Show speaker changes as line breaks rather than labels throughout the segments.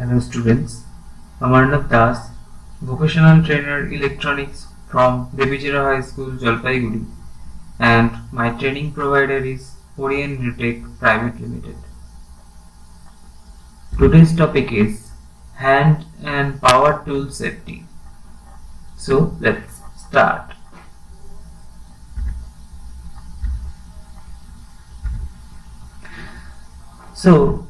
Hello students, Amarnath Das, Vocational Trainer Electronics from Devijira High School, Jalpaiguri, and my training provider is Orion Newtech Private Limited. Today's topic is hand and power tool safety. So let's start. So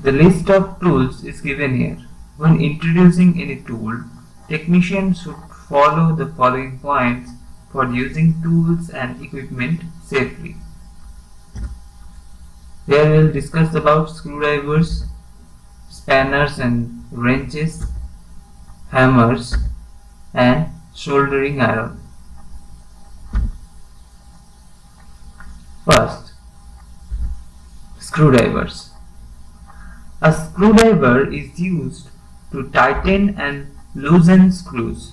the list of tools is given here. When introducing any tool, technicians should follow the following points for using tools and equipment safely. Here we will discuss about screwdrivers, spanners and wrenches, hammers and soldering iron. First, screwdrivers. A screwdriver is used to tighten and loosen screws.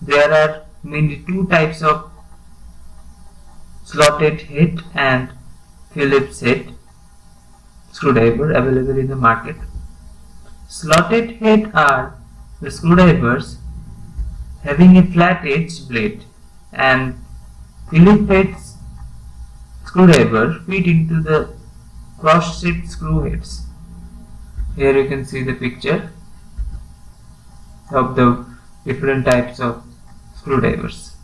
There are mainly two types of slotted head and Phillips head screwdriver available in the market. Slotted head are the screwdrivers having a flat edge blade, and Phillips head screwdriver fit into the cross-shaped screw heads. Here you can see the picture of the different types of screwdrivers.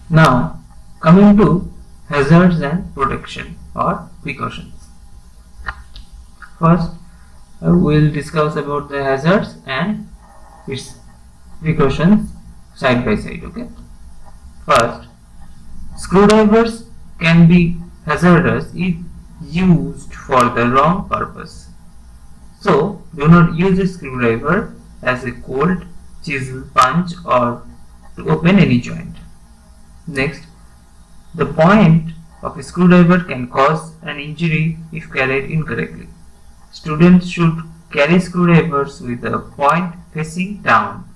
Now coming to hazards and protection or precautions. First we will discuss about the hazards and its precautions side by side. Okay. First, screwdrivers can be hazardous if used for the wrong purpose. So do not use a screwdriver as a cold chisel punch or to open any joint. Next, the point of a screwdriver can cause an injury if carried incorrectly. Students should carry screwdrivers with the point facing down.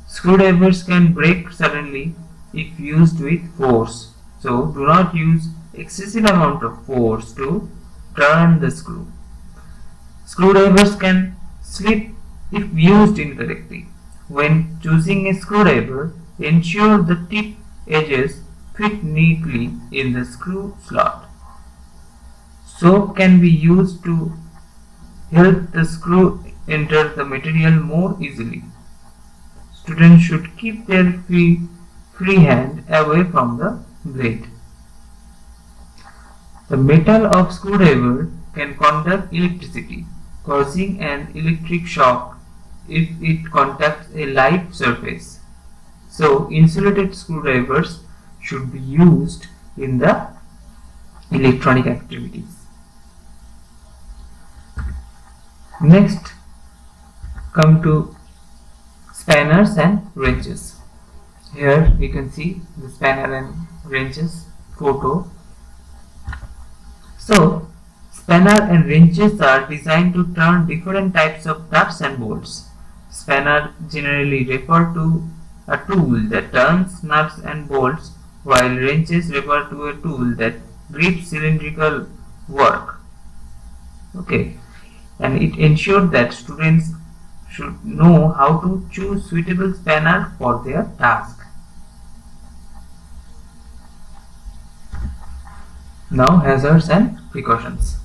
Screwdrivers can break suddenly if used with force, so do not use excessive amount of force to turn the screw. Screwdrivers can slip if used incorrectly. When choosing a screwdriver, ensure the tip edges fit neatly in the screw slot. Soap can be used to help the screw enter the material more easily. Students should keep their free hand away from the blade. The metal of screwdriver can conduct electricity, causing an electric shock if it contacts a live surface. So insulated screwdrivers should be used in the electronic activities. Next, come to spanners and wrenches. Here we can see the spanner and wrenches photo. So spanner and wrenches are designed to turn different types of nuts and bolts. Spanner generally refer to a tool that turns nuts and bolts, while wrenches refer to a tool that grips cylindrical work. Okay, and it ensures that students should know how to choose suitable spanner for their task. Now hazards and precautions.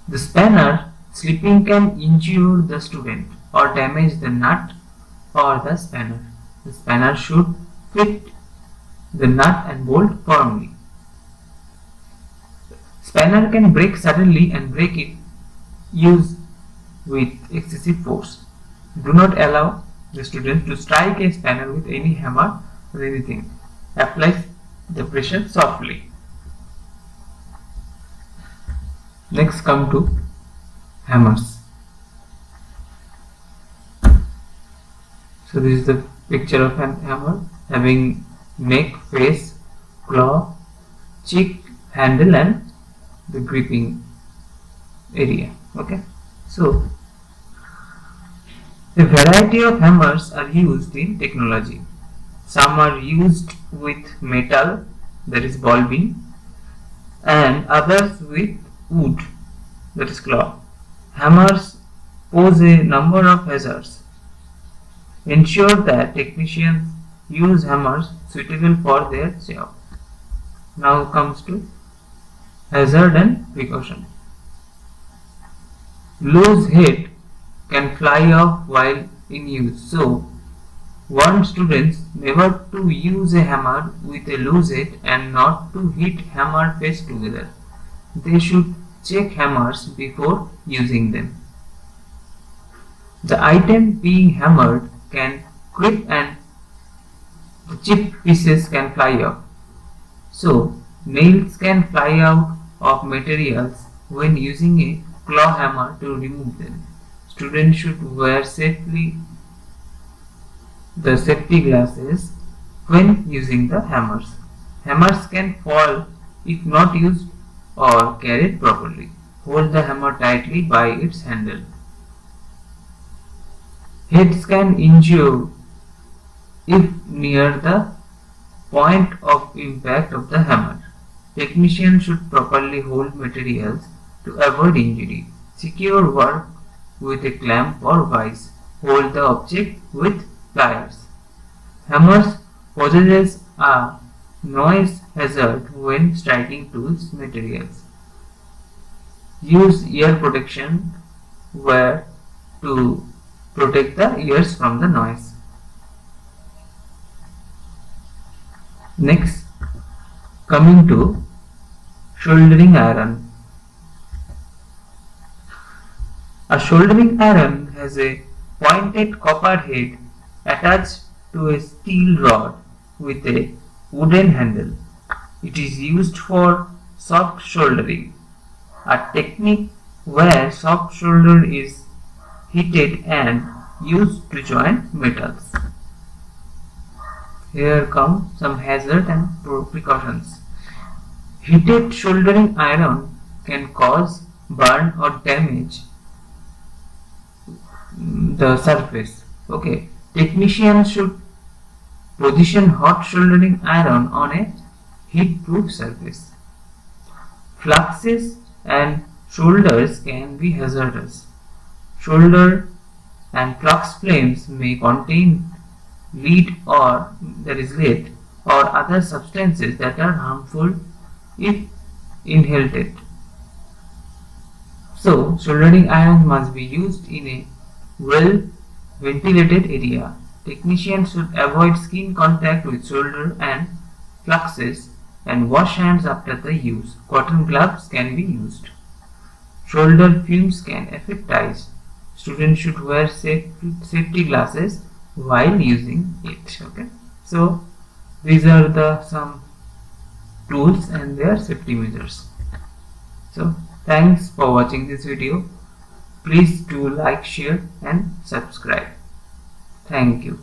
The spanner slipping can injure the student or damage the nut or the spanner. The spanner should fit the nut and bolt firmly. Spanner can break suddenly and break it used with excessive force. Do not allow the student to strike a spanner with any hammer or anything. Apply the pressure softly. Next, come to hammers. So this is the picture of an hammer having neck, face, claw, cheek, handle and the gripping area. Okay. So a variety of hammers are used in technology. Some are used with metal, that is ball beam, and others with wood, that is claw. Hammers pose a number of hazards. Ensure that technicians use hammers suitable for their job. Now comes to hazard and precaution. Loose head can fly off while in use, so warn students never to use a hammer with a loose head and not to hit hammer face together. They should check hammers before using them. The item being hammered can creep and the chip pieces can fly off. So, nails can fly out of materials when using a claw hammer to remove them. Students should wear safely the safety glasses when using the hammers. Hammers can fall if not used or carried properly. Hold the hammer tightly by its handle. Heads can injure if near the point of impact of the hammer. Technicians should properly hold materials to avoid injury. Secure work with a clamp or vise. Hold the object with pliers. Hammers possesses a noise hazard when striking tools materials. Use ear protection wear to protect the ears from the noise. Next, coming to soldering iron. A soldering iron has a pointed copper head attached to a steel rod with a wooden handle. It is used for soft soldering, a technique where soft solder is heated and used to join metals. Here come some hazard and precautions. Heated soldering iron can cause burn or damage the surface. Okay, technicians should position hot soldering iron on a heat-proof surface. Fluxes and solders can be hazardous. Solder and flux flames may contain lead or other substances that are harmful if inhaled. So, soldering iron must be used in a well ventilated area. Technicians should avoid skin contact with solder and fluxes and wash hands after the use. Cotton gloves can be used. Solder fumes can affect eyes. Students should wear safety glasses while using it. Okay, so these are the some tools and their safety measures. So thanks for watching this video. Please do like, share and subscribe. Thank you.